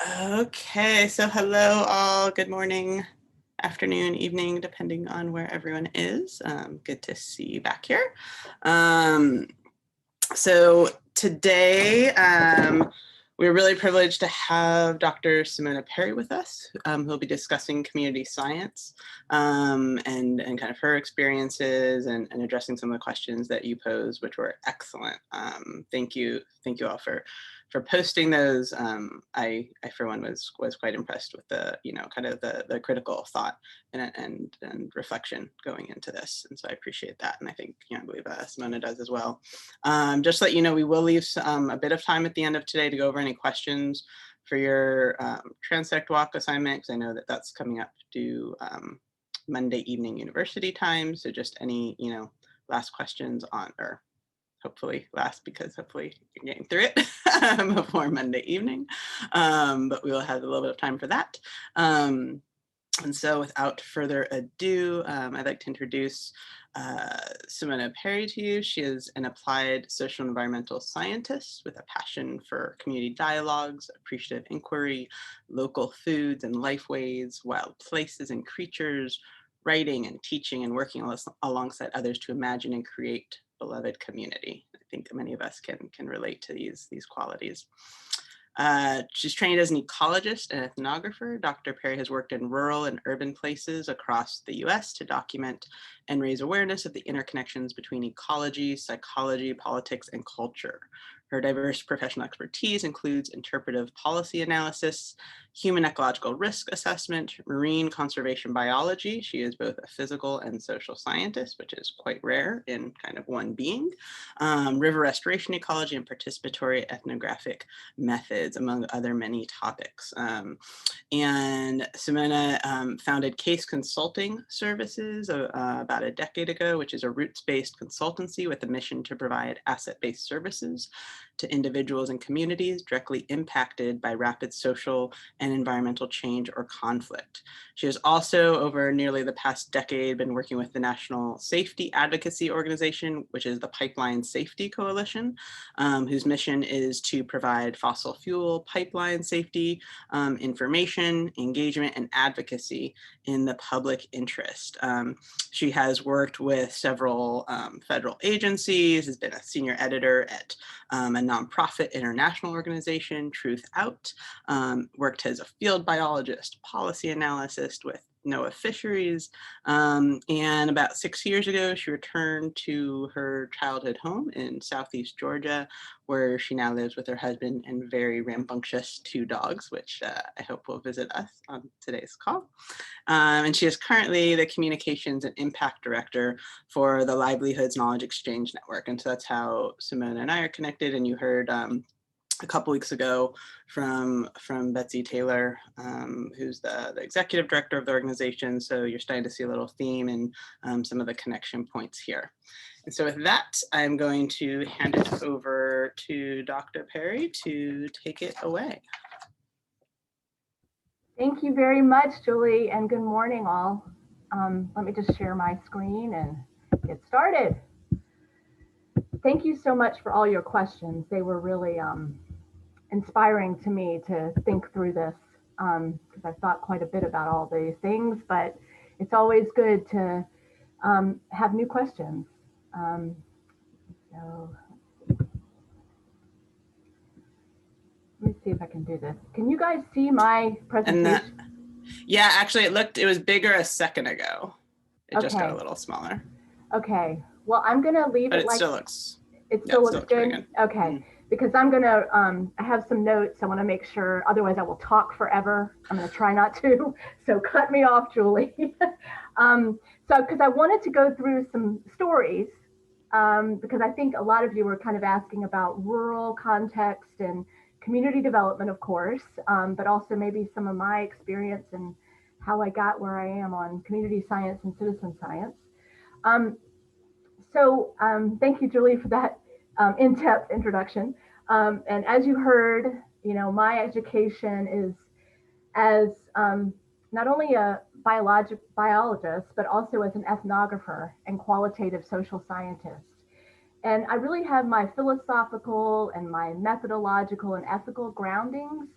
Okay, so hello all, good morning, afternoon, evening, depending on where everyone is. Good to see you back here. So today, we're really privileged to have Dr. Simona Perry with us, who'll be discussing community science and kind of her experiences and addressing some of the questions that you posed, which were excellent. Thank you all for posting those. I for one was quite impressed with the kind of the critical thought and reflection going into this, and so I appreciate that, and I think I believe Simona does as well. Just to let you know, we will leave a bit of time at the end of today to go over any questions for your transect walk assignment, because I know that that's coming up due Monday evening university time. So just any last questions on, or hopefully last, because hopefully you're getting through it before Monday evening, but we will have a little bit of time for that. And so without further ado, I'd like to introduce Simona Perry to you. She is an applied social and environmental scientist with a passion for community dialogues, appreciative inquiry, local foods and lifeways, wild places and creatures, writing and teaching and working alongside others to imagine and create beloved community. I think many of us can relate to these qualities. She's trained as an ecologist and ethnographer. Dr. Perry has worked in rural and urban places across the US to document and raise awareness of the interconnections between ecology, psychology, politics, and culture. Her diverse professional expertise includes interpretive policy analysis, human ecological risk assessment, marine conservation biology. She is both a physical and social scientist, which is quite rare in kind of one being, river restoration ecology, and participatory ethnographic methods, among other many topics. And Simona founded Case Consulting Services about a decade ago, which is a roots-based consultancy with a mission to provide asset-based services to individuals and communities directly impacted by rapid social and environmental change or conflict. She has also, over nearly the past decade, been working with the National Safety Advocacy Organization, which is the Pipeline Safety Coalition, whose mission is to provide fossil fuel pipeline safety information, engagement, and advocacy in the public interest. She has worked with several federal agencies, has been a senior editor at a nonprofit international organization, Truth Out, worked as a field biologist, policy analyst with NOAA Fisheries, and about 6 years ago, she returned to her childhood home in Southeast Georgia, where she now lives with her husband and very rambunctious 2 dogs, which I hope will visit us on today's call. And she is currently the Communications and Impact Director for the Livelihoods Knowledge Exchange Network. And so that's how Simona and I are connected. And you heard a couple weeks ago from Betsy Taylor, who's the executive director of the organization. So you're starting to see a little theme in some of the connection points here. And so with that, I'm going to hand it over to Dr. Perry to take it away. Thank you very much, Julie, and good morning, all. Let me just share my screen and get started. Thank you so much for all your questions. They were really inspiring to me to think through this, because I've thought quite a bit about all these things, but it's always good to have new questions. So let me see if I can do this. Can you guys see my presentation? Yeah, actually it was bigger a second ago. It just got a little smaller. Okay, well, I'm gonna leave it like, it still looks good. Okay, because I'm gonna, I have some notes. I wanna make sure, otherwise I will talk forever. I'm gonna try not to, so cut me off, Julie. Because I wanted to go through some stories, because I think a lot of you were kind of asking about rural context and community development, of course, but also maybe some of my experience and how I got where I am on community science and citizen science. Thank you, Julie, for that in-depth introduction. And as you heard, my education is as not only a biologist, but also as an ethnographer and qualitative social scientist. And I really have my philosophical and my methodological and ethical groundings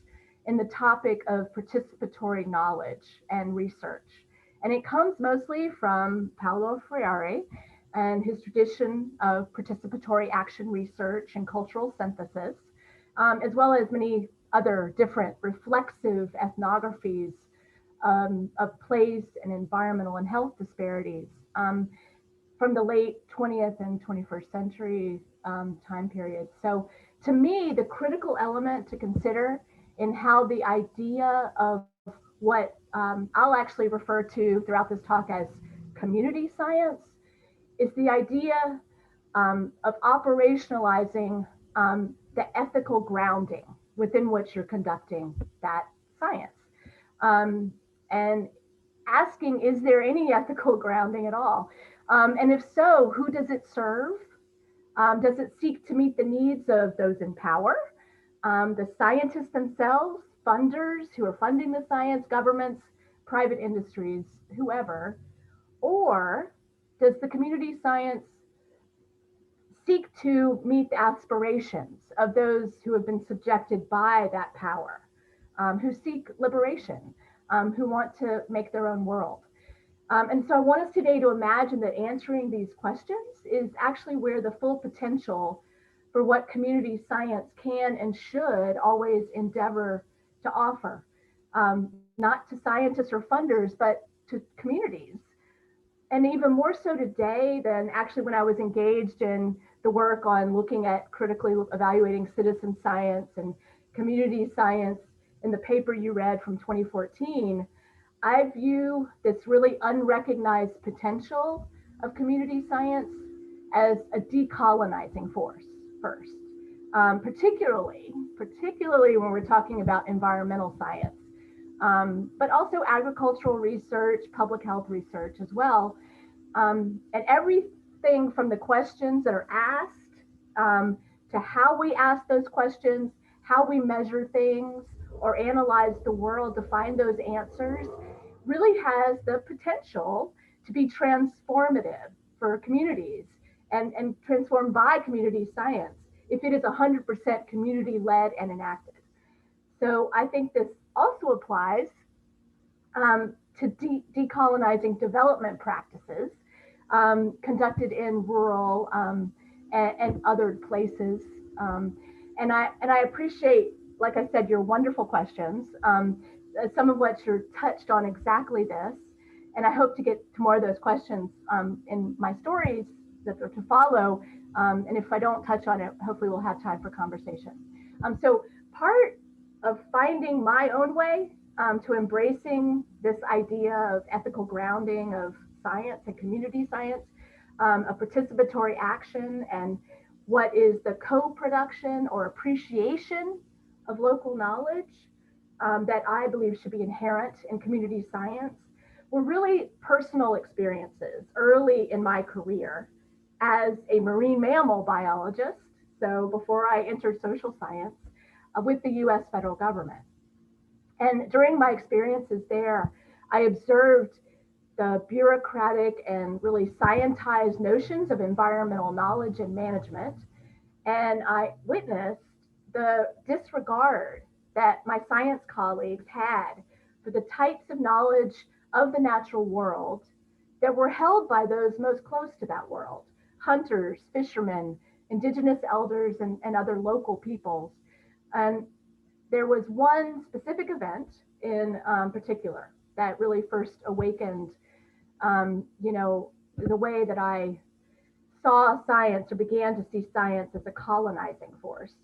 in the topic of participatory knowledge and research. And it comes mostly from Paulo Freire and his tradition of participatory action research and cultural synthesis, as well as many other different reflexive ethnographies of place and environmental and health disparities from the late 20th and 21st century time periods. So to me, the critical element to consider in how the idea of what I'll actually refer to throughout this talk as community science is the idea of operationalizing the ethical grounding within which you're conducting that science. And asking, is there any ethical grounding at all? And if so, who does it serve? Does it seek to meet the needs of those in power, the scientists themselves, funders who are funding the science, governments, private industries, whoever? Or does the community science seek to meet the aspirations of those who have been subjected by that power, who seek liberation, who want to make their own world? And so I want us today to imagine that answering these questions is actually where the full potential for what community science can and should always endeavor to offer, not to scientists or funders, but to communities. And even more so today than actually when I was engaged in the work on looking at critically evaluating citizen science and community science in the paper you read from 2014, I view this really unrecognized potential of community science as a decolonizing force first, particularly when we're talking about environmental science, but also agricultural research, public health research as well. And everything from the questions that are asked to how we ask those questions, how we measure things or analyze the world to find those answers really has the potential to be transformative for communities and transformed by community science if it is 100% community led and enacted. So I think this also applies to decolonizing development practices conducted in rural and other places. And I appreciate, like I said, your wonderful questions, some of which are touched on exactly this. And I hope to get to more of those questions in my stories that are to follow. And if I don't touch on it, hopefully we'll have time for conversation. So part of finding my own way to embracing this idea of ethical grounding of science and community science, of participatory action, and what is the co-production or appreciation of local knowledge that I believe should be inherent in community science were really personal experiences early in my career as a marine mammal biologist. So before I entered social science with the US federal government. And during my experiences there, I observed the bureaucratic and really scientized notions of environmental knowledge and management. And I witnessed the disregard that my science colleagues had for the types of knowledge of the natural world that were held by those most close to that world: hunters, fishermen, indigenous elders, and other local peoples. And there was one specific event in particular that really first awakened, the way that I saw science or began to see science as a colonizing force.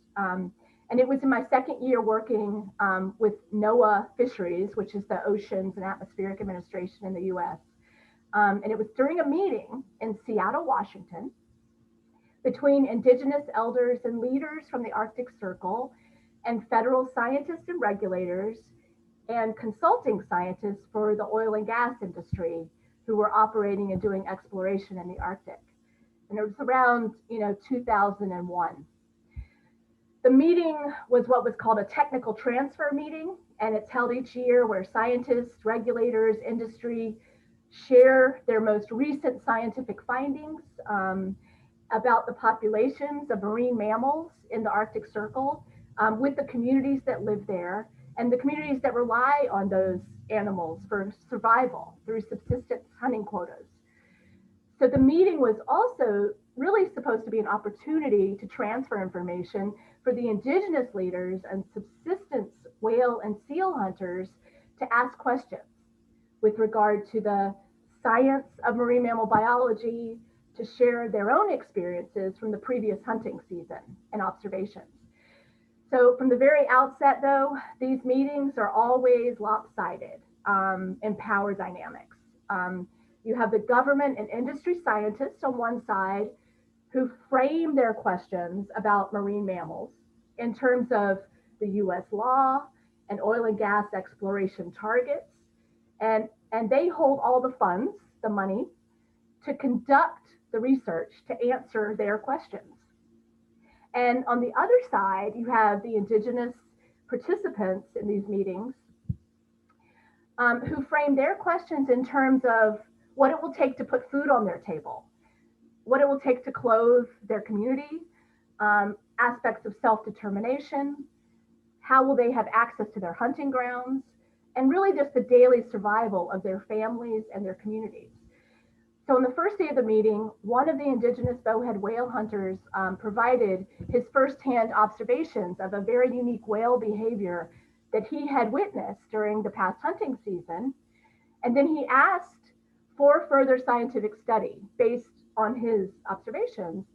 And it was in my second year working with NOAA Fisheries, which is the Oceans and Atmospheric Administration in the US. And it was during a meeting in Seattle, Washington, between indigenous elders and leaders from the Arctic Circle and federal scientists and regulators and consulting scientists for the oil and gas industry who were operating and doing exploration in the Arctic. And it was around 2001. The meeting was what was called a technical transfer meeting, and it's held each year where scientists, regulators, industry share their most recent scientific findings about the populations of marine mammals in the Arctic Circle with the communities that live there and the communities that rely on those animals for survival through subsistence hunting quotas. So the meeting was also really supposed to be an opportunity to transfer information for the indigenous leaders and subsistence whale and seal hunters to ask questions with regard to the science of marine mammal biology, to share their own experiences from the previous hunting season and observations. So from the very outset, though, these meetings are always lopsided in power dynamics. You have the government and industry scientists on one side who frame their questions about marine mammals in terms of the US law and oil and gas exploration targets. And they hold all the funds, the money, to conduct the research to answer their questions. And on the other side, you have the indigenous participants in these meetings who frame their questions in terms of what it will take to put food on their table, what it will take to clothe their community, aspects of self-determination, how will they have access to their hunting grounds, and really just the daily survival of their families and their communities. So on the first day of the meeting, one of the indigenous bowhead whale hunters provided his firsthand observations of a very unique whale behavior that he had witnessed during the past hunting season. And then he asked for further scientific study based on his observations.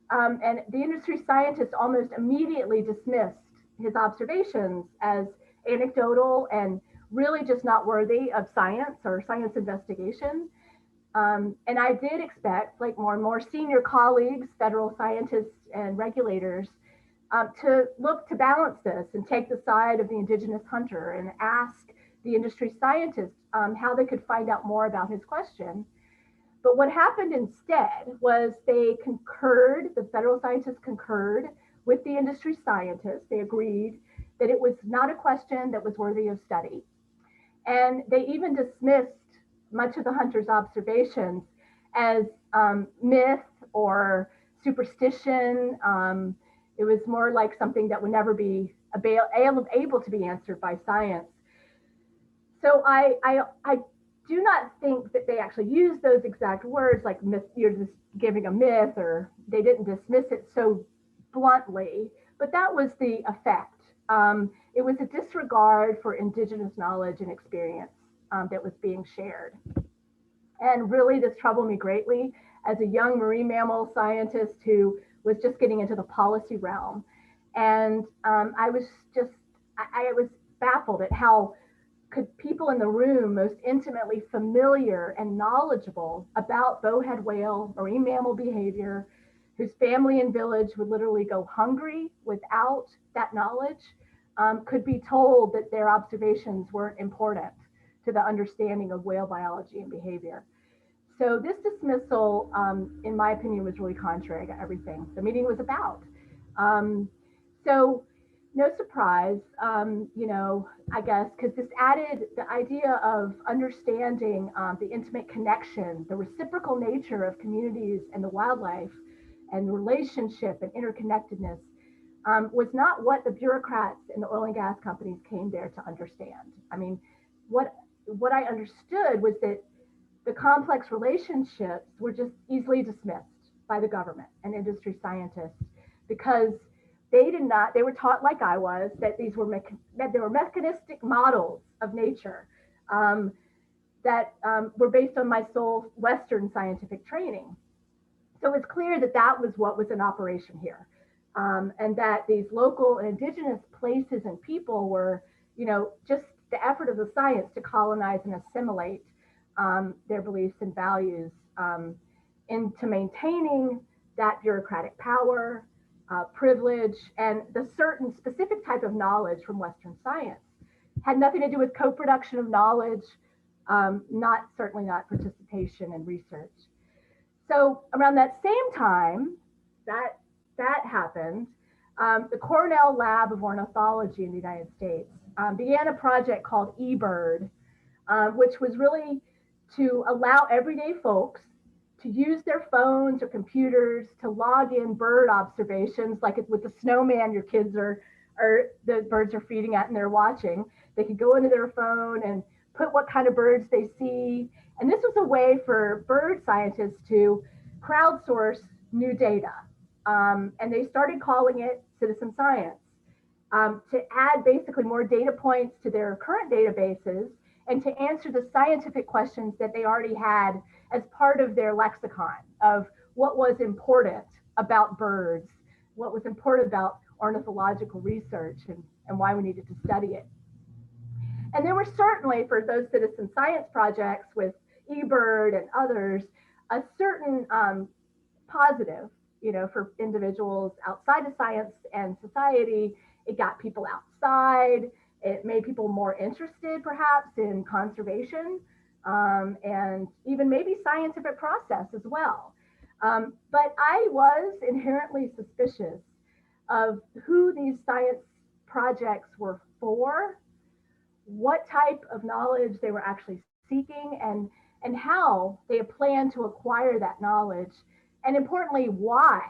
And the industry scientists almost immediately dismissed his observations as anecdotal and really just not worthy of science or science investigation. And I did expect, like more and more senior colleagues, federal scientists and regulators, to look to balance this and take the side of the indigenous hunter and ask the industry scientists how they could find out more about his question. But what happened instead was they concurred, the federal scientists concurred with the industry scientists. They agreed that it was not a question that was worthy of study. And they even dismissed much of the hunter's observations as myth or superstition. It was more like something that would never be able to be answered by science. So I do not think that they actually used those exact words, like myth, you're just giving a myth, or they didn't dismiss it so bluntly, but that was the effect. It was a disregard for indigenous knowledge and experience that was being shared. And really, this troubled me greatly as a young marine mammal scientist who was just getting into the policy realm. And I was baffled at how could people in the room most intimately familiar and knowledgeable about bowhead whale, marine mammal behavior, whose family and village would literally go hungry without that knowledge, could be told that their observations weren't important to the understanding of whale biology and behavior. So this dismissal, in my opinion, was really contrary to everything the meeting was about. So no surprise, I guess, because this added the idea of understanding the intimate connection, the reciprocal nature of communities and the wildlife, and the relationship and interconnectedness was not what the bureaucrats in the oil and gas companies came there to understand. I mean, what I understood was that the complex relationships were just easily dismissed by the government and industry scientists because they were taught, like I was, that that there were mechanistic models of nature that were based on my sole Western scientific training. So it's clear that that was what was in operation here. And that these local and indigenous places and people were, just the effort of the science to colonize and assimilate their beliefs and values into maintaining that bureaucratic power, privilege, and the certain specific type of knowledge from Western science. Had nothing to do with co-production of knowledge, certainly not participation in research. So around that same time that happened, the Cornell Lab of Ornithology in the United States began a project called eBird, which was really to allow everyday folks to use their phones or computers to log in bird observations, like with the snowman your kids are the birds are feeding at and they're watching. They could go into their phone and put what kind of birds they see. And this was a way for bird scientists to crowdsource new data. And they started calling it citizen science, to add basically more data points to their current databases and to answer the scientific questions that they already had as part of their lexicon of what was important about birds, what was important about ornithological research, and why we needed to study it. And there were certainly, for those citizen science projects with eBird and others, a certain positive, for individuals outside of science and society. It got people outside. It made people more interested, perhaps, in conservation, and even maybe scientific process as well. But I was inherently suspicious of who these science projects were for, what type of knowledge they were actually seeking, and how they plan to acquire that knowledge, and importantly, why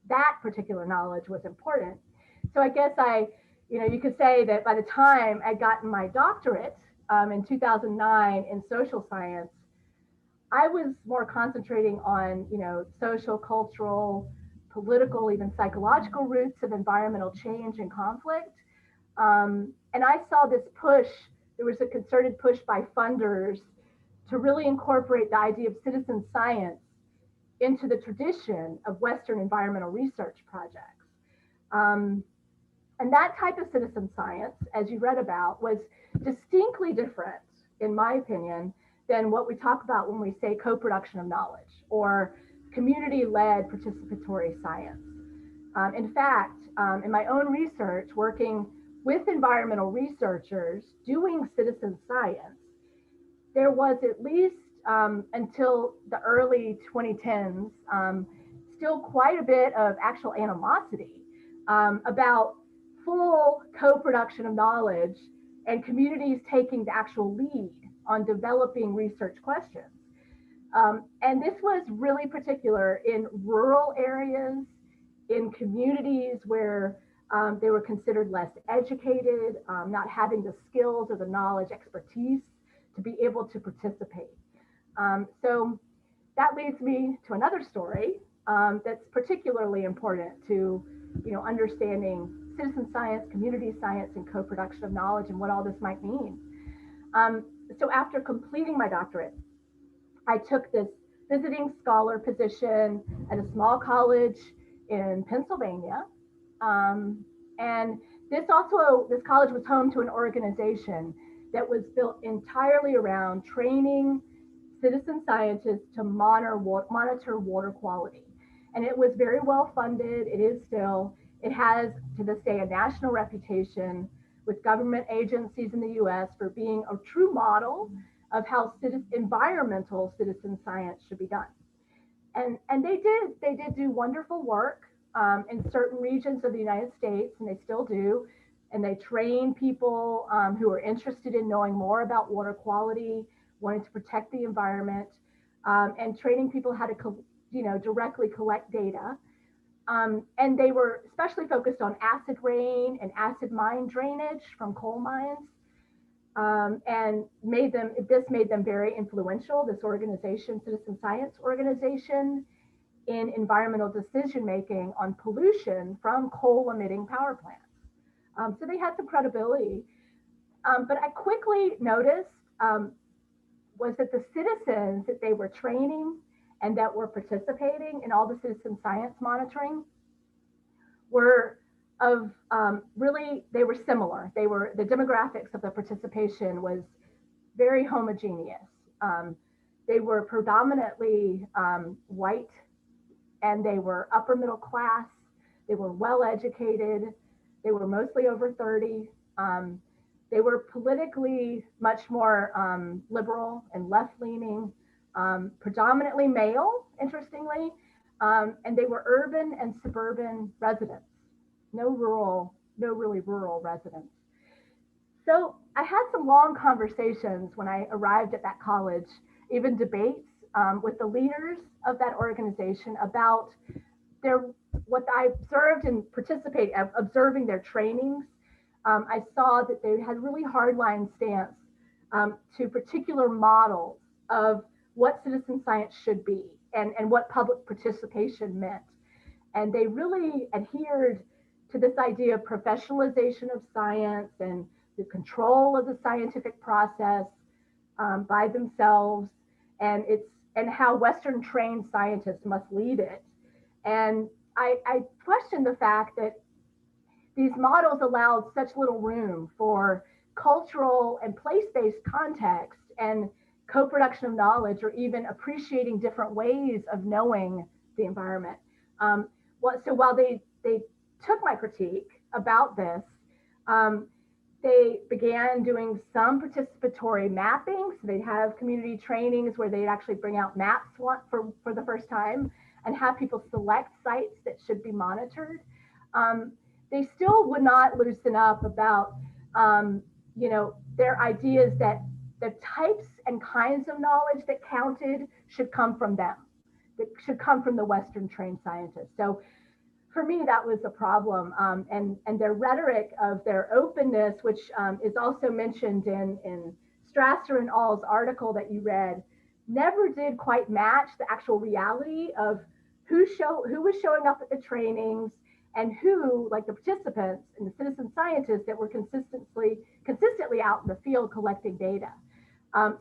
that particular knowledge was important. So I guess you could say that by the time I'd gotten my doctorate in 2009 in social science, I was more concentrating on, social, cultural, political, even psychological roots of environmental change and conflict. And I saw this push, there was a concerted push by funders to really incorporate the idea of citizen science into the tradition of Western environmental research projects. And that type of citizen science, as you read about, was distinctly different, in my opinion, than what we talk about when we say co-production of knowledge or community-led participatory science. In fact, in my own research, working with environmental researchers doing citizen science, there was at least until the early 2010s, still quite a bit of actual animosity about full co-production of knowledge and communities taking the actual lead on developing research questions. And this was really particular in rural areas, in communities where they were considered less educated, not having the skills or the knowledge, expertise to be able to participate. So that leads me to another story that's particularly important to, understanding citizen science, community science, and co-production of knowledge and what all this might mean. So after completing my doctorate, I took this visiting scholar position at a small college in Pennsylvania. And this college was home to an organization that was built entirely around training citizen scientists to monitor water quality. And it was very well funded. It is still. It has, to this day, a national reputation with government agencies in the US for being a true model of how environmental citizen science should be done. And they did do wonderful work in certain regions of the United States, and they still do. And they train people who are interested in knowing more about water quality, wanting to protect the environment, and training people how to, directly collect data. And they were especially focused on acid rain and acid mine drainage from coal mines, and this made them very influential, this organization, citizen science organization, in environmental decision making on pollution from coal emitting power plants. So they had some credibility. But I quickly noticed was that the citizens that they were training and that were participating in all the citizen science monitoring were they were similar. The demographics of the participation was very homogeneous. They were predominantly white, and they were upper middle class. They were well educated. They were mostly over 30. They were politically much more liberal and left-leaning, predominantly male, interestingly, and they were urban and suburban residents, no really rural residents. So I had some long conversations when I arrived at that college, even debates with the leaders of that organization about what I observed and observing their trainings, I saw that they had really hardline stance to particular models of what citizen science should be and what public participation meant. And they really adhered to this idea of professionalization of science and the control of the scientific process by themselves, and how Western trained scientists must lead it. And I question the fact that these models allowed such little room for cultural and place-based context and co-production of knowledge, or even appreciating different ways of knowing the environment. So while they took my critique about this, they began doing some participatory mapping. So they'd have community trainings where they'd actually bring out maps for the first time and have people select sites that should be monitored. They still would not loosen up about, their ideas that the types and kinds of knowledge that counted should come from them, that should come from the Western trained scientists. So for me, that was a problem. And their rhetoric of their openness, which is also mentioned in Strasser and All's article that you read, never did quite match the actual reality of who was showing up at the trainings and who, like the participants and the citizen scientists that were consistently out in the field collecting data.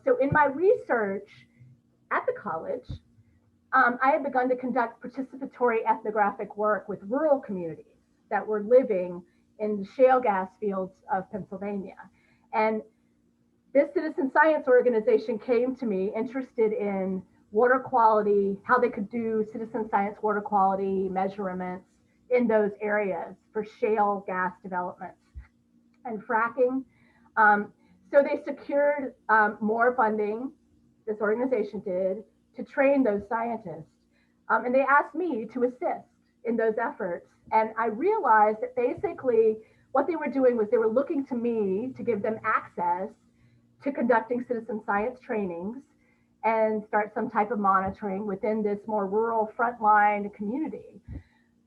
So in my research at the college, I had begun to conduct participatory ethnographic work with rural communities that were living in the shale gas fields of Pennsylvania. And this citizen science organization came to me interested in water quality, how they could do citizen science water quality measurements in those areas for shale gas developments and fracking. So they secured more funding, this organization did, to train those scientists. And they asked me to assist in those efforts. And I realized that basically what they were doing was they were looking to me to give them access to conducting citizen science trainings and start some type of monitoring within this more rural frontline community.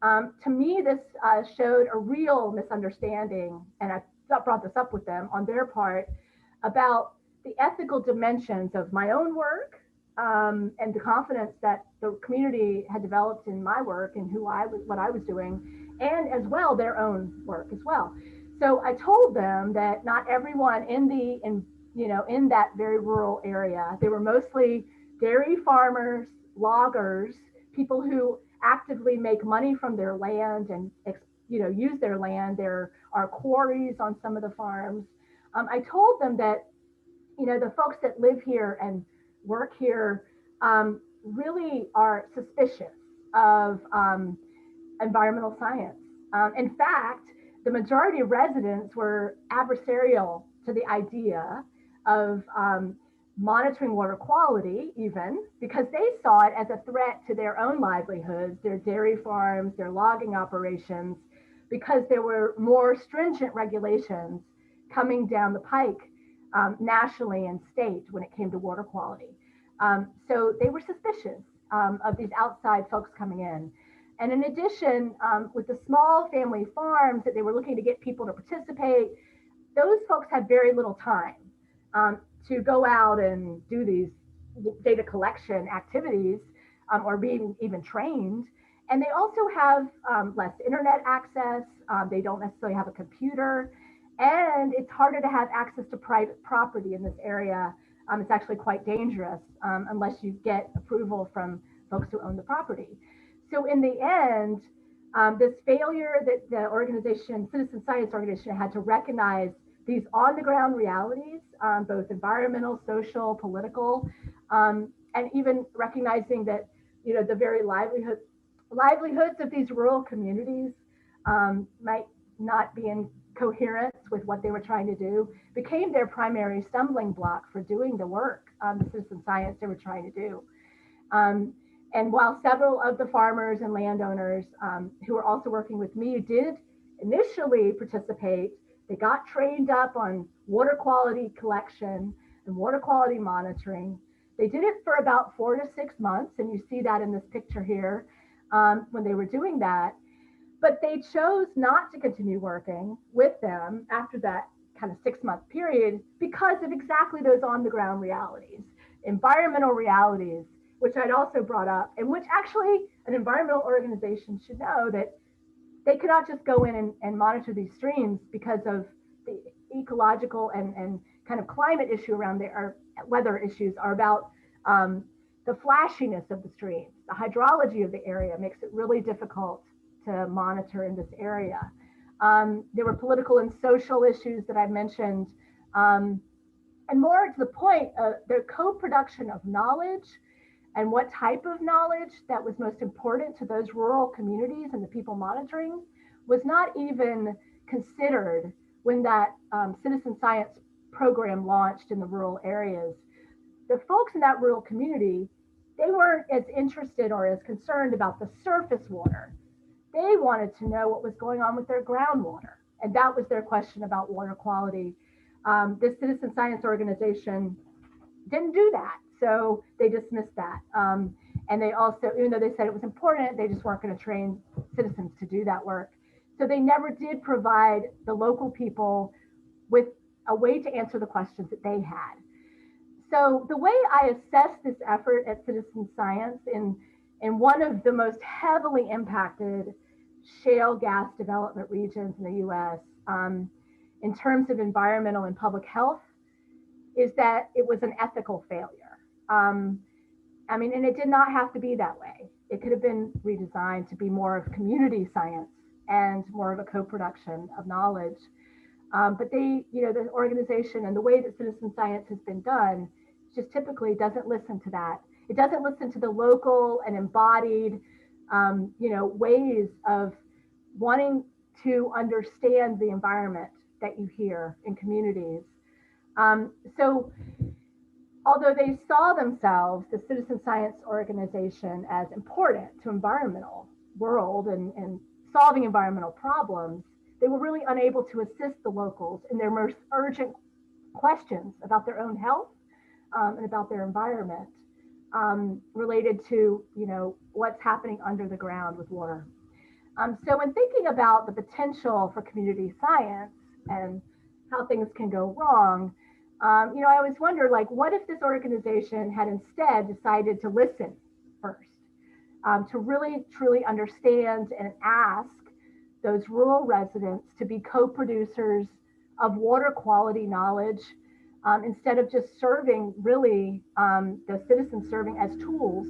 To me, this showed a real misunderstanding, and I brought this up with them on their part, about the ethical dimensions of my own work and the confidence that the community had developed in my work and what I was doing, and as well their own work as well. So I told them that not everyone in that very rural area, they were mostly dairy farmers, loggers, people who actively make money from their land and use their land. There are quarries on some of the farms. I told them that the folks that live here and work here really are suspicious of environmental science. In fact, the majority of residents were adversarial to the idea of monitoring water quality, even because they saw it as a threat to their own livelihoods, their dairy farms, their logging operations, because there were more stringent regulations coming down the pike nationally and state when it came to water quality. So they were suspicious of these outside folks coming in. And in addition, with the small family farms that they were looking to get people to participate, those folks had very little time to go out and do these data collection activities or being even trained. And they also have less internet access. They don't necessarily have a computer. And it's harder to have access to private property in this area. It's actually quite dangerous unless you get approval from folks who own the property. So in the end, this failure that the organization, citizen science organization, had to recognize these on-the-ground realities, both environmental, social, political, and even recognizing that the very livelihoods of these rural communities might not be in coherence with what they were trying to do, became their primary stumbling block for doing the work, the citizen science they were trying to do. And while several of the farmers and landowners who were also working with me did initially participate, they got trained up on water quality collection and water quality monitoring. They did it for about 4 to 6 months, and you see that in this picture here. when they were doing that. But they chose not to continue working with them after that kind of 6-month period because of exactly those on the ground realities, environmental realities, which I'd also brought up, and which actually an environmental organization should know that they could not just go in and monitor these streams because of the ecological and kind of climate issue around there, or weather issues are about the flashiness of the streams. The hydrology of the area makes it really difficult to monitor in this area. There were political and social issues that I mentioned. And more to the point, the co-production of knowledge and what type of knowledge that was most important to those rural communities and the people monitoring was not even considered when that citizen science program launched in the rural areas. The folks in that rural community, they weren't as interested or as concerned about the surface water. They wanted to know what was going on with their groundwater. And that was their question about water quality. This citizen science organization didn't do that. So they dismissed that. And they also, even though they said it was important, they just weren't going to train citizens to do that work. So they never did provide the local people with a way to answer the questions that they had. So the way I assess this effort at Citizen Science in one of the most heavily impacted shale gas development regions in the US, in terms of environmental and public health, is that it was an ethical failure. I mean, and it did not have to be that way. It could have been redesigned to be more of community science and more of a co-production of knowledge. But they, the organization and the way that citizen science has been done just typically doesn't listen to that. It doesn't listen to the local and embodied, ways of wanting to understand the environment that you hear in communities. So although they saw themselves, the citizen science organization, as important to environmental world and solving environmental problems, they were really unable to assist the locals in their most urgent questions about their own health and about their environment, related to, what's happening under the ground with water. So when thinking about the potential for community science and how things can go wrong, I always wonder, what if this organization had instead decided to listen first, to really truly understand and ask those rural residents to be co-producers of water quality knowledge, instead of just serving really the citizens serving as tools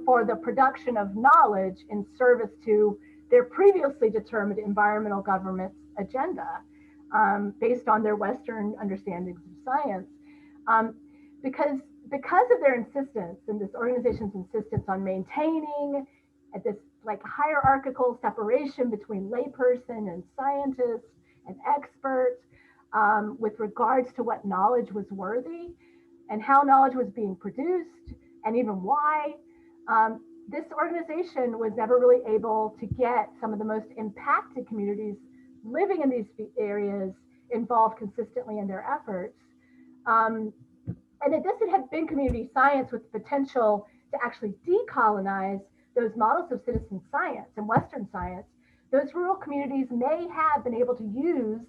for the production of knowledge in service to their previously determined environmental government's agenda, based on their Western understandings of science. Because of their insistence and this organization's insistence on maintaining this hierarchical separation between layperson and scientist and expert, with regards to what knowledge was worthy and how knowledge was being produced and even why, this organization was never really able to get some of the most impacted communities living in these areas involved consistently in their efforts. And if this had been community science with the potential to actually decolonize those models of citizen science and Western science, those rural communities may have been able to use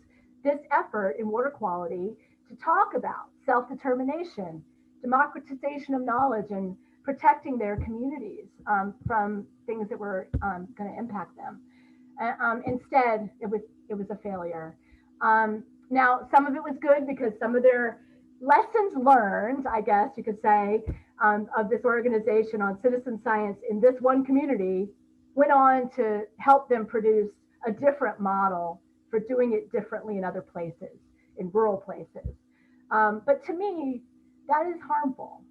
this effort in water quality to talk about self-determination, democratization of knowledge, and protecting their communities from things that were going to impact them. Instead, it was a failure. Now, some of it was good because some of their lessons learned, I guess you could say, of this organization on citizen science in this one community went on to help them produce a different model for doing it differently in other places, in rural places. But to me, that is harmful.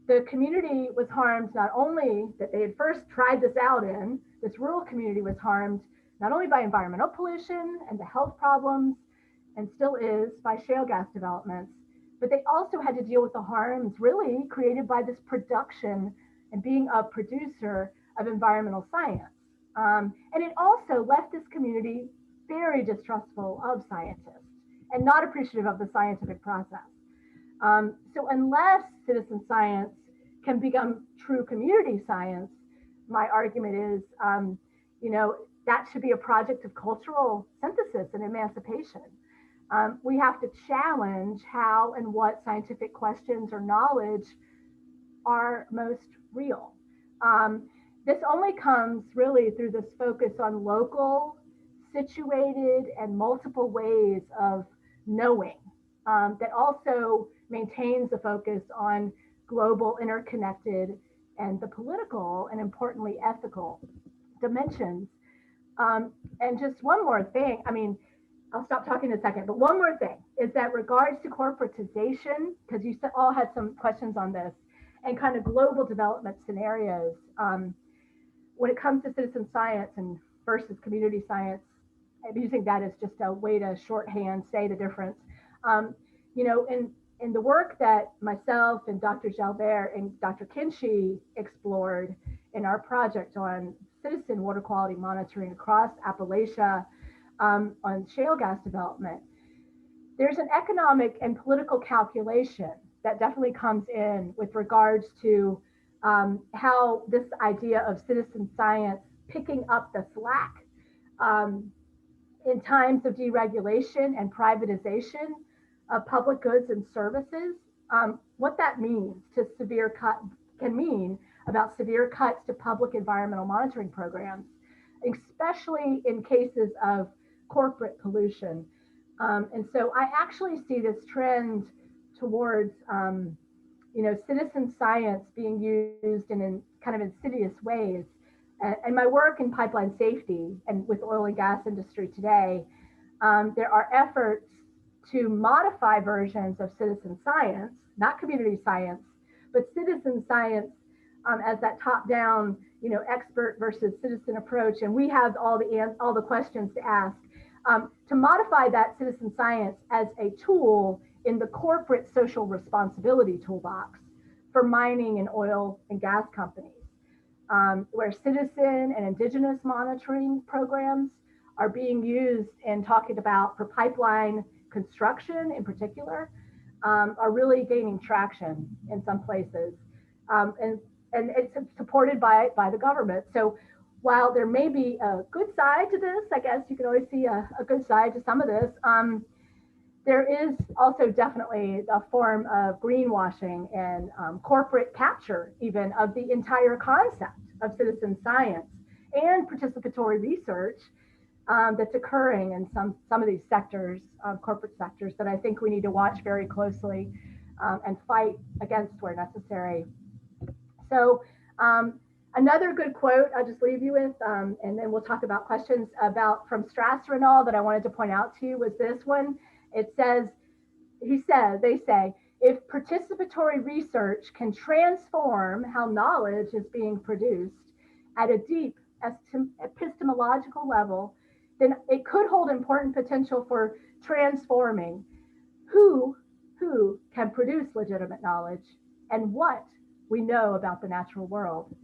The community was harmed not only that they had first tried this out in, this rural community was harmed not only by environmental pollution and the health problems, and still is, by shale gas developments, but they also had to deal with the harms really created by this production and being a producer of environmental science. And it also left this community very distrustful of scientists and not appreciative of the scientific process. So unless citizen science can become true community science, my argument is, that should be a project of cultural synthesis and emancipation. We have to challenge how and what scientific questions or knowledge are most real. This only comes really through this focus on local, situated, and multiple ways of knowing that also maintains a focus on global, interconnected, and the political and importantly ethical dimensions. And just one more thing, I'll stop talking in a second, but one more thing is that regards to corporatization, because you all had some questions on this, and kind of global development scenarios, when it comes to citizen science and versus community science, I'm using that as just a way to shorthand say the difference. In the work that myself and Dr. Jalbert and Dr. Kinsey explored in our project on citizen water quality monitoring across Appalachia, on shale gas development, there's an economic and political calculation that definitely comes in with regards to how this idea of citizen science picking up the slack in times of deregulation and privatization of public goods and services, what that means to can mean about severe cuts to public environmental monitoring programs, especially in cases of corporate pollution. And so I actually see this trend towards, citizen science being used in kind of insidious ways. And my work in pipeline safety and with oil and gas industry today, there are efforts to modify versions of citizen science, not community science, but citizen science as that top-down, expert versus citizen approach. And we have all the questions to ask. To modify that citizen science as a tool in the corporate social responsibility toolbox for mining and oil and gas companies, where citizen and indigenous monitoring programs are being used and talking about for pipeline construction in particular, are really gaining traction in some places. And it's supported by the government. So while there may be a good side to this, I guess you can always see a good side to some of this, there is also definitely a form of greenwashing and corporate capture even of the entire concept of citizen science and participatory research that's occurring in some of these sectors, corporate sectors, that I think we need to watch very closely and fight against where necessary. So another good quote I'll just leave you with, and then we'll talk about questions from Strasser and all that I wanted to point out to you was this one. It says, they say, if participatory research can transform how knowledge is being produced at a deep epistemological level, then it could hold important potential for transforming who can produce legitimate knowledge and what we know about the natural world.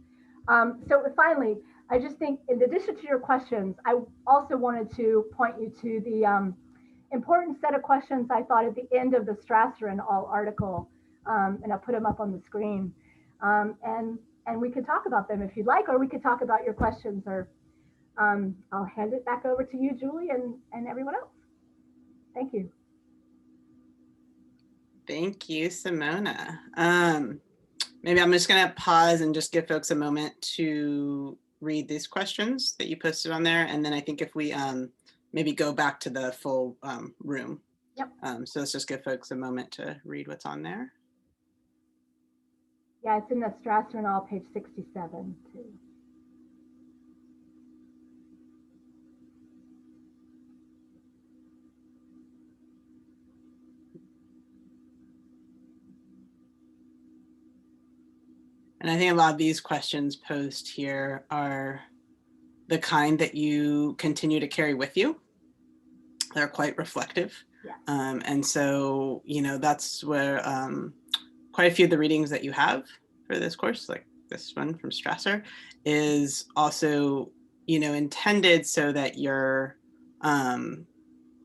So finally, I just think in addition to your questions, I also wanted to point you to the important set of questions I thought at the end of the Strasser and al. Article, and I'll put them up on the screen. And we could talk about them if you'd like, or we could talk about your questions, or I'll hand it back over to you, Julie, and everyone else. Thank you. Thank you, Simona. Maybe I'm just going to pause and just give folks a moment to read these questions that you posted on there. And then I think if we maybe go back to the full room. Yep. So let's just give folks a moment to read what's on there. Yeah, it's in the Strasser and all, page 67 too. And I think a lot of these questions posed here are the kind that you continue to carry with you. They're quite reflective. Yeah. And so, that's where quite a few of the readings that you have for this course, like this one from Strasser, is also, intended so that you're,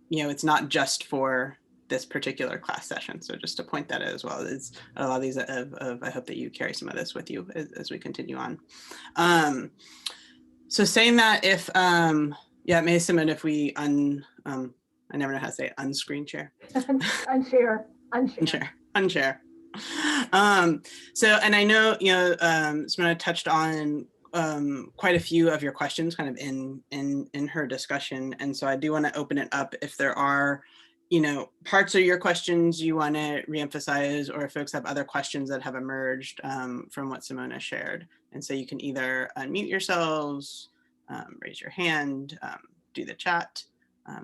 it's not just for this particular class session. So just to point that out as well, is a lot of these I hope that you carry some of this with you as we continue on. So saying that, if yeah, it may submit if we I never know how to say it, unscreen share. Unshare. So, and I know, Simona touched on quite a few of your questions kind of in her discussion. And so I do want to open it up if there are, parts of your questions you want to reemphasize, or if folks have other questions that have emerged from what Simona shared. And so you can either unmute yourselves, raise your hand, do the chat.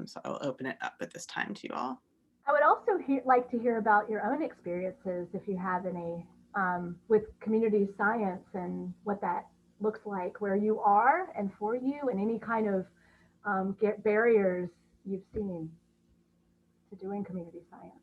So I'll open it up at this time to you all. I would also like to hear about your own experiences, if you have any, with community science and what that looks like where you are and for you, and any kind of barriers you've seen to doing community science.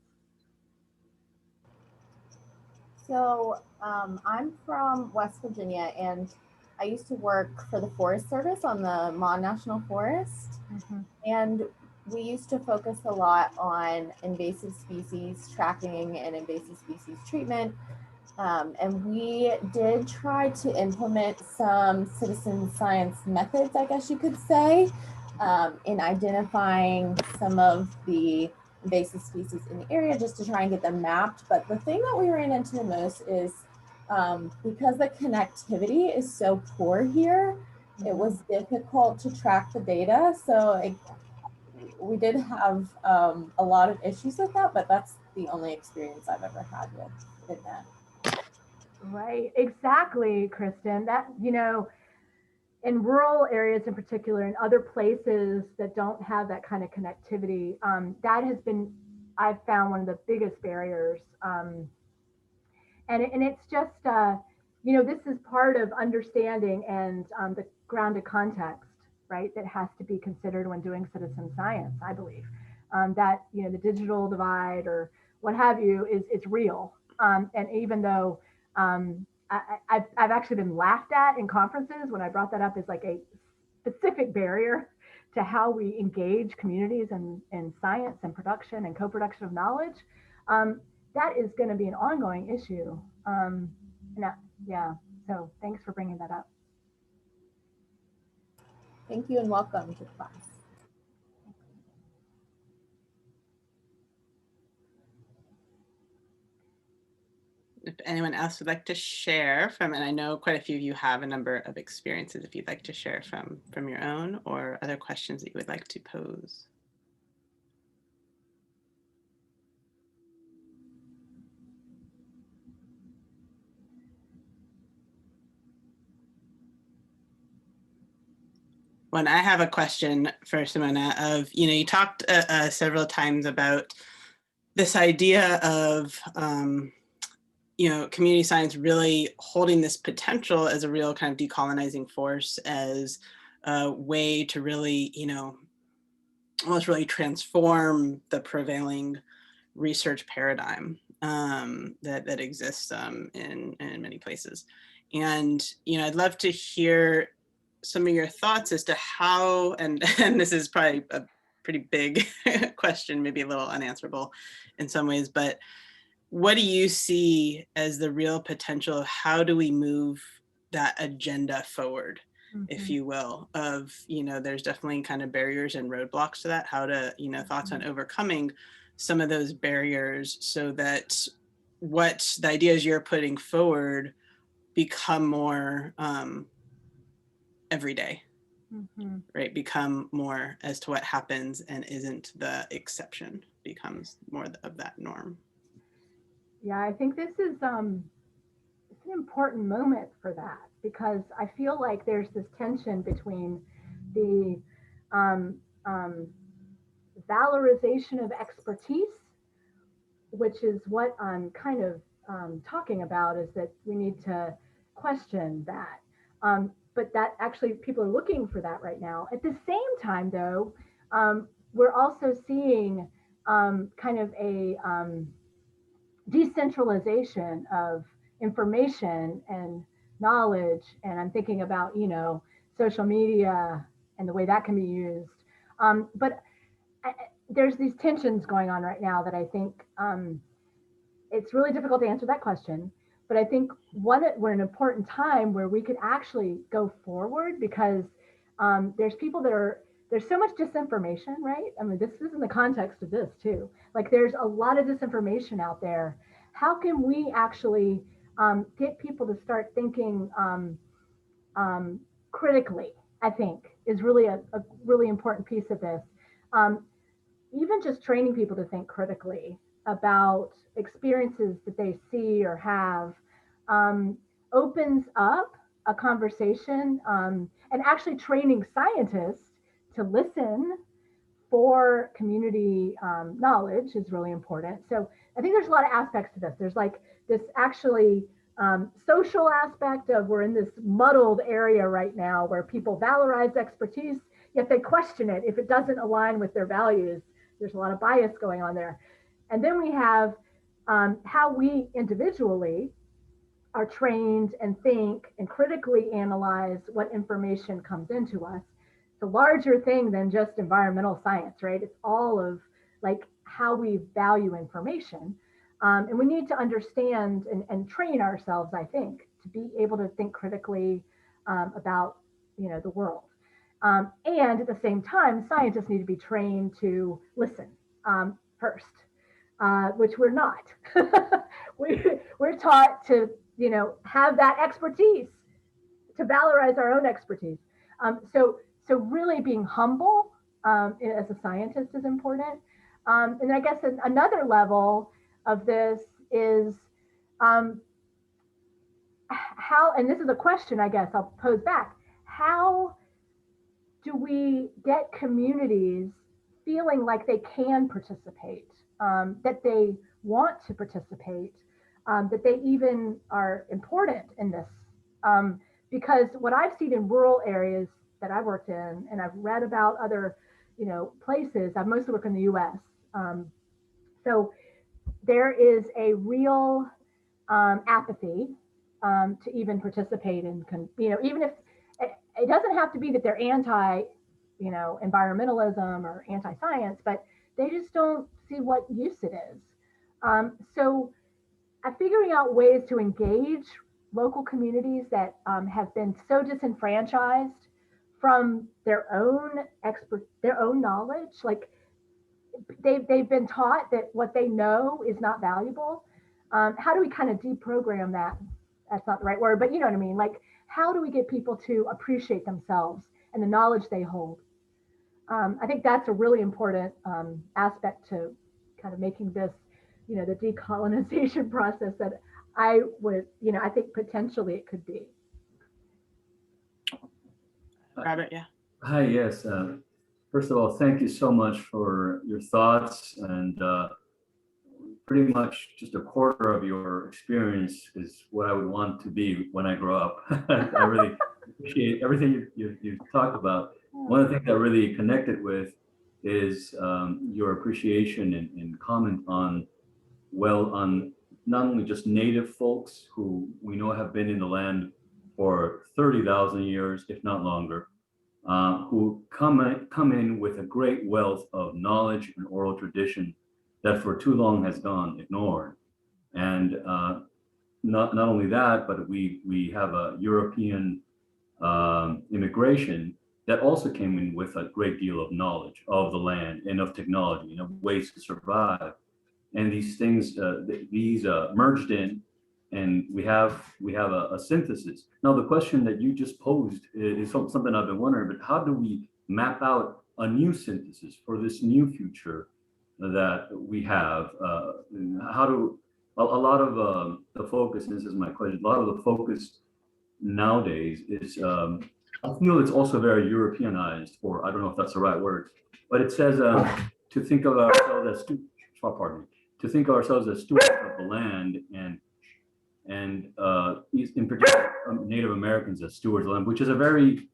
So I'm from West Virginia, and I used to work for the Forest Service on the Mon National Forest. Mm-hmm. And we used to focus a lot on invasive species tracking and invasive species treatment. And we did try to implement some citizen science methods, I guess you could say, in identifying some of the invasive species in the area, just to try and get them mapped. But the thing that we ran into the most is because the connectivity is so poor here, it was difficult to track the data. So we did have a lot of issues with that, but that's the only experience I've ever had with that. Right, exactly, Kristen. That, in rural areas in particular, and other places that don't have that kind of connectivity, that has been, I've found, one of the biggest barriers. And it's just, this is part of understanding and the grounded context, right, that has to be considered when doing citizen science, I believe. That, the digital divide or what have you is real. And even though I've actually been laughed at in conferences when I brought that up as like a specific barrier to how we engage communities in science and production and co-production of knowledge. That is going to be an ongoing issue. So thanks for bringing that up. Thank you and welcome to class. If anyone else would like to share from, and I know quite a few of you have a number of experiences, if you'd like to share from your own or other questions that you would like to pose. When I have a question for Simona of, you talked several times about this idea of, community science really holding this potential as a real kind of decolonizing force, as a way to really, almost really transform the prevailing research paradigm that exists in many places. And, I'd love to hear some of your thoughts as to how, and this is probably a pretty big question, maybe a little unanswerable in some ways, but what do you see as the real potential of how do we move that agenda forward, if you will, of, there's definitely kind of barriers and roadblocks to that, how to, thoughts on overcoming some of those barriers so that what the ideas you're putting forward become more everyday, right? Become more as to what happens and isn't the exception, becomes more of that norm. Yeah, I think this is it's an important moment for that, because I feel like there's this tension between the valorization of expertise, which is what I'm kind of talking about, is that we need to question that. But that actually people are looking for that right now. At the same time, though, we're also seeing kind of a decentralization of information and knowledge. And I'm thinking about, social media and the way that can be used. But there's these tensions going on right now that I think it's really difficult to answer that question. But I think we're in an important time where we could actually go forward, because there's people there's so much disinformation, right? I mean, this is in the context of this too. Like, there's a lot of disinformation out there. How can we actually get people to start thinking critically, I think, is really a really important piece of this. Even just training people to think critically about experiences that they see or have opens up a conversation, and actually training scientists to listen for community knowledge is really important. So I think there's a lot of aspects to this. There's like this actually social aspect of, we're in this muddled area right now where people valorize expertise, yet they question it if it doesn't align with their values. There's a lot of bias going on there. And then we have how we individually are trained and think and critically analyze what information comes into us. It's a larger thing than just environmental science, right? It's all of like how we value information. And we need to understand and train ourselves, I think, to be able to think critically about, the world. And at the same time, scientists need to be trained to listen first, which we're not. We're taught to, have that expertise, to valorize our own expertise. So really being humble as a scientist is important. And I guess another level of this is how, and this is a question I guess I'll pose back, how do we get communities feeling like they can participate, that they want to participate, that they even are important in this? Because what I've seen in rural areas that I worked in, and I've read about other, places, I've mostly worked in the US. So there is a real apathy to even participate in, even if it doesn't have to be that they're anti, environmentalism or anti-science, but they just don't see what use it is. So figuring out ways to engage local communities that have been so disenfranchised from their own knowledge, like they've been taught that what they know is not valuable. How do we kind of deprogram that? That's not the right word, but you know what I mean? Like, how do we get people to appreciate themselves and the knowledge they hold? I think that's a really important aspect to kind of making this, the decolonization process that I would, I think potentially it could be. Robert, yeah. Hi, yes. First of all, thank you so much for your thoughts, and pretty much just a quarter of your experience is what I would want to be when I grow up. I really appreciate everything you've talked about. One of the things that really connected with is your appreciation and comment on not only just native folks who we know have been in the land for 30,000 years, if not longer, who come in with a great wealth of knowledge and oral tradition that for too long has gone ignored. And not only that, but we have a European immigration that also came in with a great deal of knowledge of the land and of technology and of ways to survive. And these things, merged in, and we have a synthesis. Now, the question that you just posed is something I've been wondering, but how do we map out a new synthesis for this new future that we have? How do a lot of the focus, and this is my question, a lot of the focus nowadays is, I feel it's also very Europeanized, or I don't know if that's the right word, but it says to think of ourselves as to think of ourselves as stewards of the land, and in particular Native Americans as stewards of the land, which is a very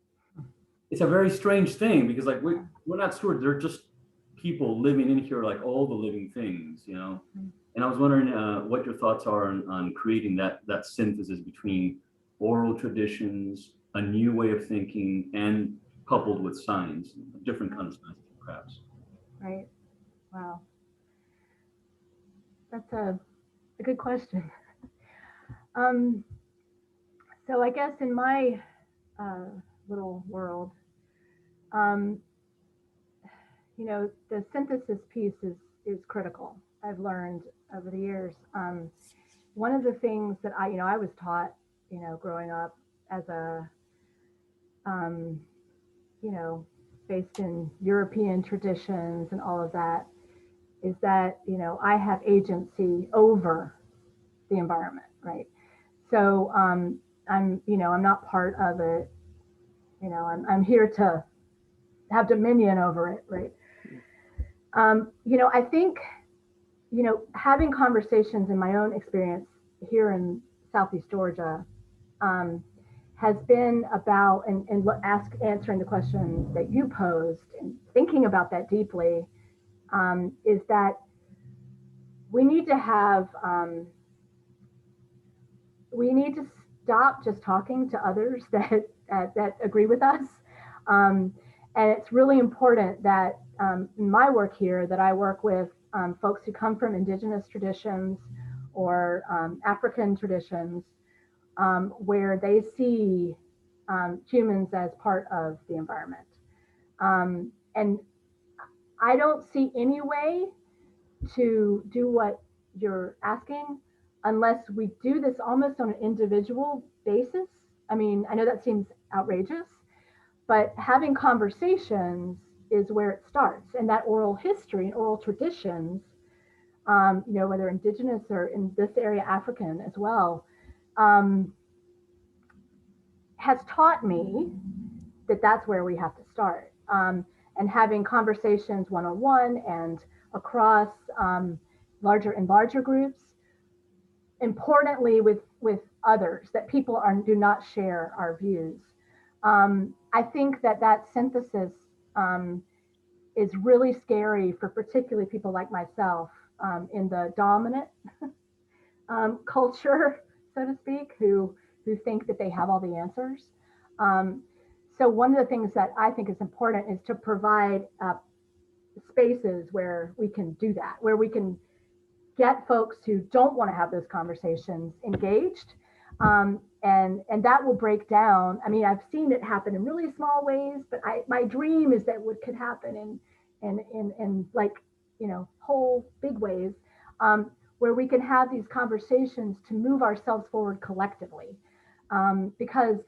strange thing, because like we're not stewards, they're just people living in here like all the living things, And I was wondering what your thoughts are on creating that synthesis between oral traditions, a new way of thinking, and coupled with science, different kinds of science, perhaps. Right. Wow. That's a good question. So I guess in my little world, the synthesis piece is critical. I've learned over the years. One of the things that I was taught, growing up as a, based in European traditions and all of that, is that, I have agency over the environment, right? So I'm not part of it. I'm here to have dominion over it, right? I think, having conversations in my own experience here in Southeast Georgia has been about, and answering the question that you posed and thinking about that deeply, is that we need to stop just talking to others that agree with us. And it's really important that in my work here, that I work with folks who come from indigenous traditions or African traditions, where they see humans as part of the environment. And I don't see any way to do what you're asking unless we do this almost on an individual basis. I mean, I know that seems outrageous, but having conversations is where it starts. And that oral history and oral traditions, whether indigenous or in this area, African as well, has taught me that that's where we have to start. And having conversations one-on-one and across larger groups, importantly with others, that people do not share our views. I think that synthesis is really scary for particularly people like myself in the dominant culture, so to speak, who think that they have all the answers. So one of the things that I think is important is to provide spaces where we can do that, where we can get folks who don't want to have those conversations engaged. And that will break down. I mean, I've seen it happen in really small ways, but my dream is that what could happen in like, whole big ways, where we can have these conversations to move ourselves forward collectively. Because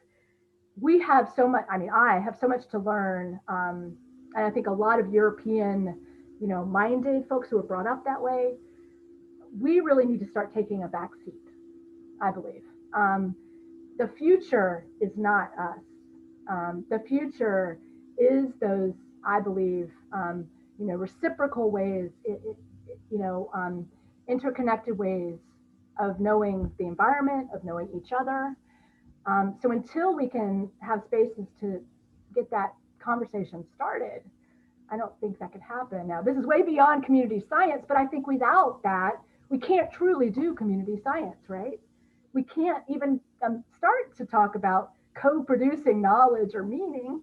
we have so much, I have so much to learn. And I think a lot of European, minded folks who were brought up that way, we really need to start taking a back seat, I believe. The future is not us. The future is those, I believe, reciprocal ways, interconnected ways of knowing the environment, of knowing each other. So until we can have spaces to get that conversation started, I don't think that could happen. Now, this is way beyond community science, but I think without that, we can't truly do community science, right? We can't even start to talk about co-producing knowledge or meaning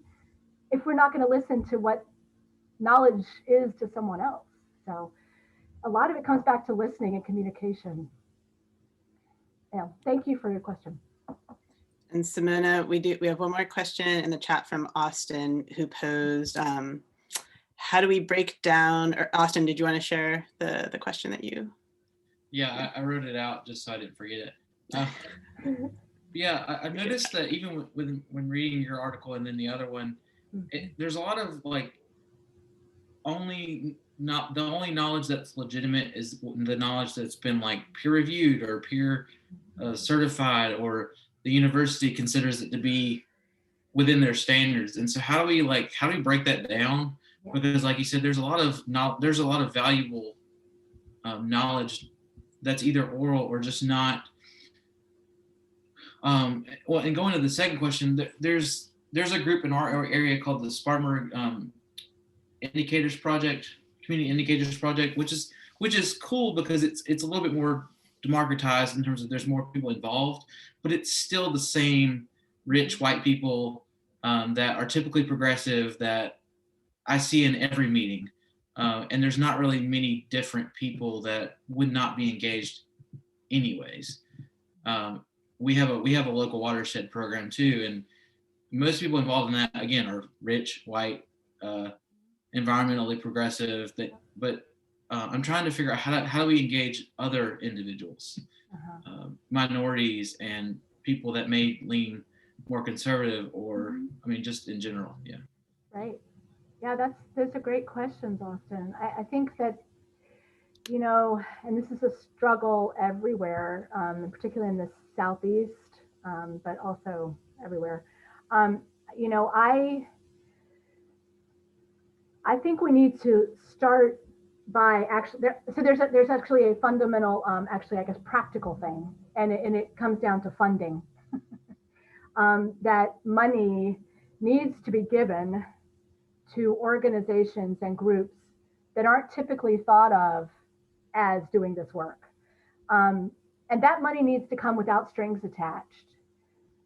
if we're not going to listen to what knowledge is to someone else. So a lot of it comes back to listening and communication. Yeah, thank you for your question. And Simona, we have one more question in the chat from Austin, who posed, how do we break down, or Austin, did you want to share the question that you? Yeah, I wrote it out just so I didn't forget it. Yeah, I've noticed that even when reading your article and then the other one, there's a lot of like the only knowledge that's legitimate is the knowledge that's been like peer reviewed or peer certified, or the university considers it to be within their standards. And so how do we break that down? Because like you said, there's a lot of valuable knowledge that's either oral or just not. Well, and going to the second question, there's a group in our area called the Spartanburg Indicators Project, Community Indicators Project, which is cool because it's a little bit more democratized in terms of there's more people involved, but it's still the same rich white people that are typically progressive that I see in every meeting. and there's not really many different people that would not be engaged anyways. We have a local watershed program too, and most people involved in that again are rich, white, environmentally progressive. But I'm trying to figure out how do we engage other individuals, minorities, and people that may lean more conservative, or I mean, just in general. Yeah. Right. Yeah, those are great questions, Austin. I think that, you know, and this is a struggle everywhere, particularly in the Southeast, but also everywhere. You know, I think we need to start by actually, there's actually a fundamental, actually, I guess, practical thing, and it comes down to funding. That money needs to be given to organizations and groups that aren't typically thought of as doing this work. And that money needs to come without strings attached.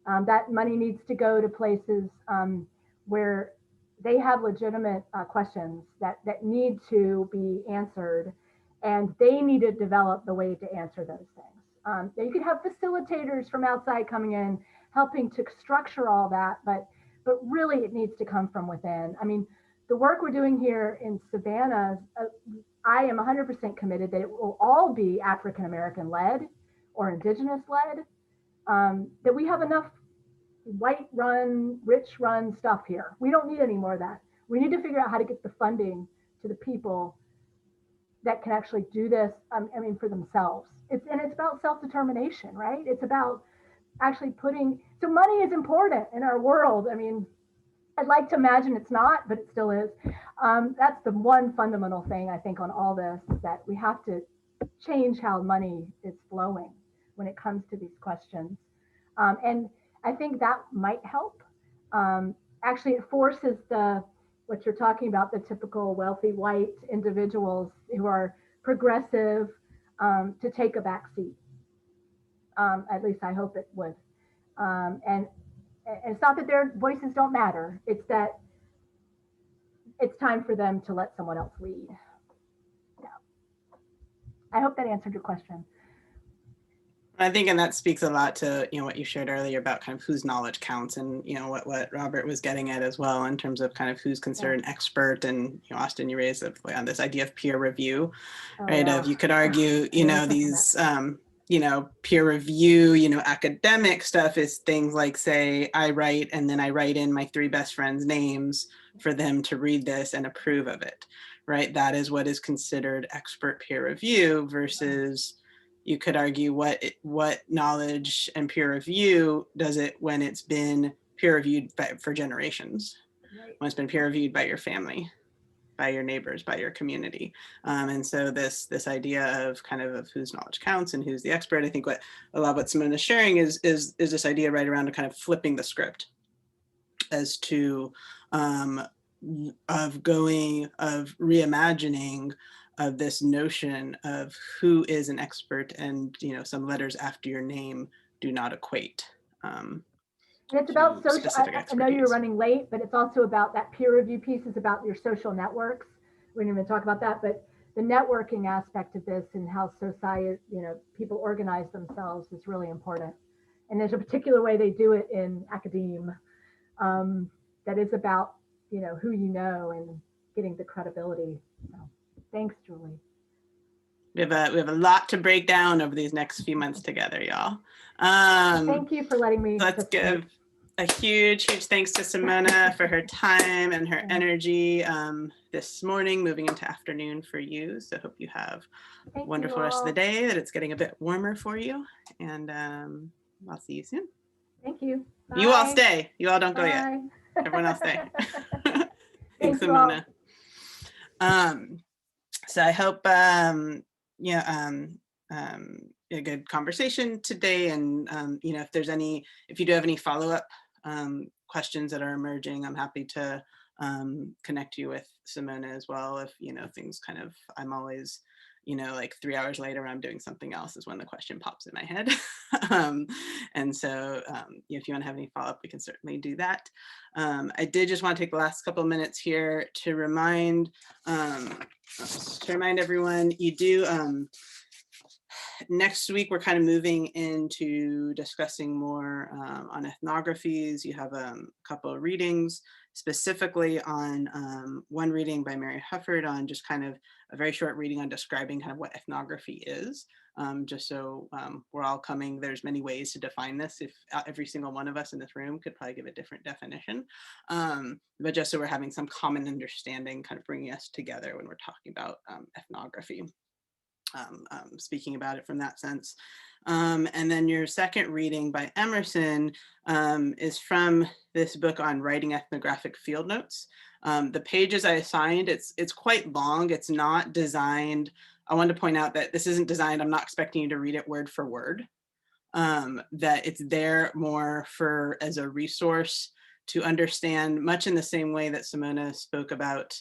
That money needs to go to places where they have legitimate questions that need to be answered, and they need to develop the way to answer those things. You could have facilitators from outside coming in, helping to structure all that, but really it needs to come from within. I mean, the work we're doing here in Savannah, I am 100% committed that it will all be African American led or Indigenous led, that we have enough white run, rich run stuff here. We don't need any more of that. We need to figure out how to get the funding to the people that can actually do this, I mean, for themselves. It's about self-determination, right? It's about actually so money is important in our world. I mean, I'd like to imagine it's not, but it still is. That's the one fundamental thing I think on all this, that we have to change how money is flowing when it comes to these questions. And I think that might help. Actually, it forces what you're talking about, the typical wealthy white individuals who are progressive to take a back seat. At least I hope it would. And it's not that their voices don't matter. It's that it's time for them to let someone else lead. Yeah. I hope that answered your question. I think, and that speaks a lot to, you know, what you shared earlier about kind of whose knowledge counts, and, you know, what Robert was getting at as well in terms of kind of who's considered an expert. And, you know, Austin, you raised on this idea of peer review, right? Yeah. Of, you could argue, you know, these, you know, peer review, you know, academic stuff is things like, say, I write, and then I write in my 3 best friends' names for them to read this and approve of it, right? That is what is considered expert peer review versus, you could argue what knowledge and peer review does it when it's been peer reviewed for generations, right. When it's been peer reviewed by your family, by your neighbors, by your community. And so this idea of kind of whose knowledge counts and who's the expert, I think what a lot of what Simone is sharing is this idea right around to kind of flipping the script as to of reimagining of this notion of who is an expert, and, you know, some letters after your name do not equate. And it's about social, I know you're running late, but it's also about that peer review piece is about your social networks. We didn't even talk about that, but the networking aspect of this and how society, you know, people organize themselves is really important. And there's a particular way they do it in academia that is about, you know, who you know and getting the credibility. So, thanks, Julie. We have a lot to break down over these next few months together, y'all. Thank you for letting me. Let's give a huge thanks to Simona for her time and her energy this morning, moving into afternoon for you. So hope you have a wonderful rest of the day, that it's getting a bit warmer for you. And I'll see you soon. Thank you. Bye. You all stay. You all don't go yet. Everyone else stay. Thanks, Simona. So I hope a good conversation today, and you know, if you do have any follow-up questions that are emerging, I'm happy to connect you with Simona as well. If, you know, things kind of, I'm always, like 3 hours later when I'm doing something else is when the question pops in my head. And so if you want to have any follow-up, we can certainly do that. I did just want to take the last couple of minutes here to remind everyone, you do, next week, we're kind of moving into discussing more on ethnographies. You have a couple of readings, specifically on one reading by Mary Hufford on just kind of a very short reading on describing kind of what ethnography is. Just so we're all coming, there's many ways to define this. If every single one of us in this room could probably give a different definition. But just so we're having some common understanding, kind of bringing us together when we're talking about ethnography. Speaking about it from that sense. And then your second reading by Emerson is from this book on writing ethnographic field notes. The pages I assigned, it's quite long. It's not designed. I wanted to point out that this isn't designed, I'm not expecting you to read it word for word, that it's there more for as a resource to understand, much in the same way that Simona spoke about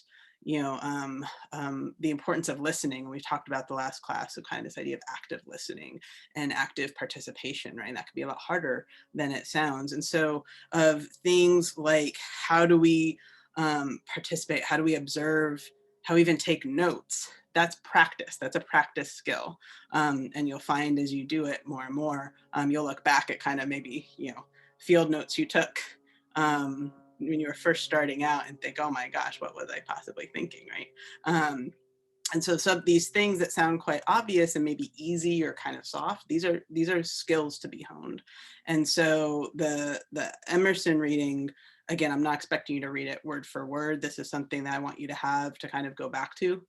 the importance of listening. We talked about the last class, so kind of this idea of active listening and active participation, right? And that could be a lot harder than it sounds. And so of things like, how do we participate? How do we observe? How we even take notes? That's practice. That's a practice skill. And you'll find as you do it more and more, you'll look back at kind of maybe, field notes you took when you were first starting out and think, oh my gosh, what was I possibly thinking, right? And so some of these things that sound quite obvious and maybe easy or kind of soft, these are skills to be honed. And so the Emerson reading, again, I'm not expecting you to read it word for word. This is something that I want you to have to kind of go back to,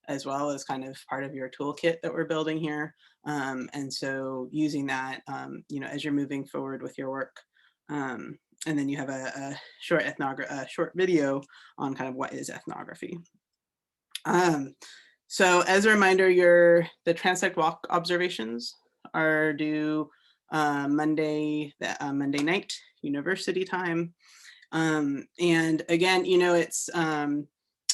as well as kind of part of your toolkit that we're building here. And so using that, as you're moving forward with your work. And then you have a short video on kind of what is ethnography. So as a reminder, the transect walk observations are due Monday night, university time. And again, it's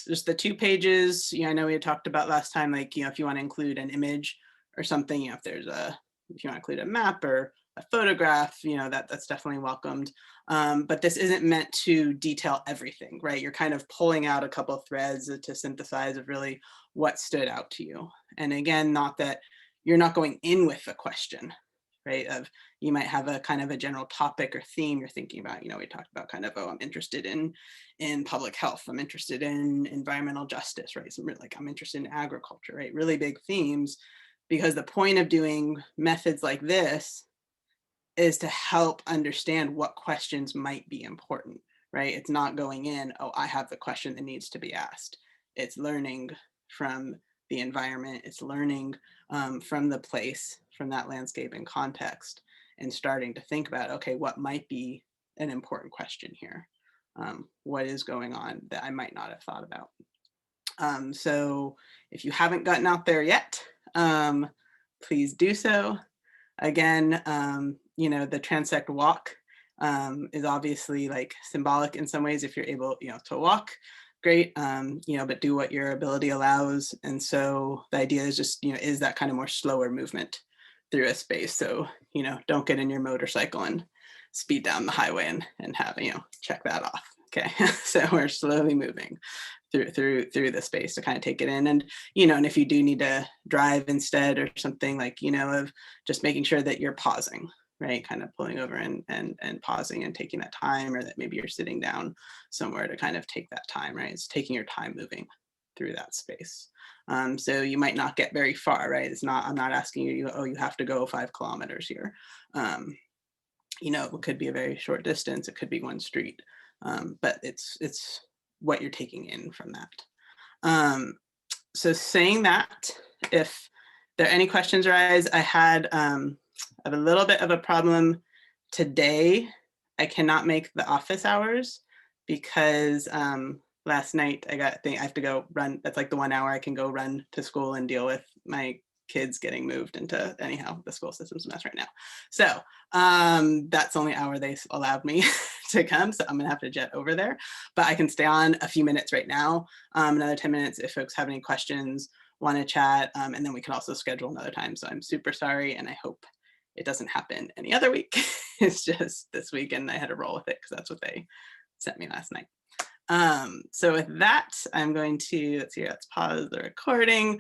just the 2 pages. I know we had talked about last time, like, if you want to include an image or something, if you want to include a map or a photograph, that's definitely welcomed. But this isn't meant to detail everything, right? You're kind of pulling out a couple of threads to synthesize of really what stood out to you. And again, not that you're not going in with a question, right? You might have a kind of a general topic or theme you're thinking about. We talked about kind of, I'm interested in public health. I'm interested in environmental justice, right? So like, I'm interested in agriculture, right? Really big themes, because the point of doing methods like this is to help understand what questions might be important, right? It's not going in, oh, I have the question that needs to be asked. It's learning from the environment. It's learning from the place, from that landscape and context, and starting to think about, okay, what might be an important question here? What is going on that I might not have thought about? So if you haven't gotten out there yet, please do so. Again, the transect walk is obviously like symbolic in some ways. If you're able, to walk, great, but do what your ability allows. And so the idea is just, is that kind of more slower movement through a space. So, don't get in your motorcycle and speed down the highway and have, check that off. Okay, so we're slowly moving through the space to kind of take it in. And and if you do need to drive instead or something, like of just making sure that you're pausing, right? Kind of pulling over and pausing and taking that time, or that maybe you're sitting down somewhere to kind of take that time, right? It's taking your time moving through that space. So you might not get very far, right? I'm not asking you, oh, you have to go 5 kilometers here. It could be a very short distance. It could be one street, but it's what you're taking in from that. So saying that, if there are any questions arise, I have a little bit of a problem today. I cannot make the office hours because last night I have to go run. That's like the 1 hour I can go run to school and deal with my kids getting moved into, anyhow, the school system's a mess right now. So that's the only hour they allowed me to come. So I'm gonna have to jet over there, but I can stay on a few minutes right now, another 10 minutes if folks have any questions, want to chat. And then we could also schedule another time. So I'm super sorry, and I hope it doesn't happen any other week. It's just this week, and I had to roll with it because that's what they sent me last night. So with that, I'm going to, let's pause the recording.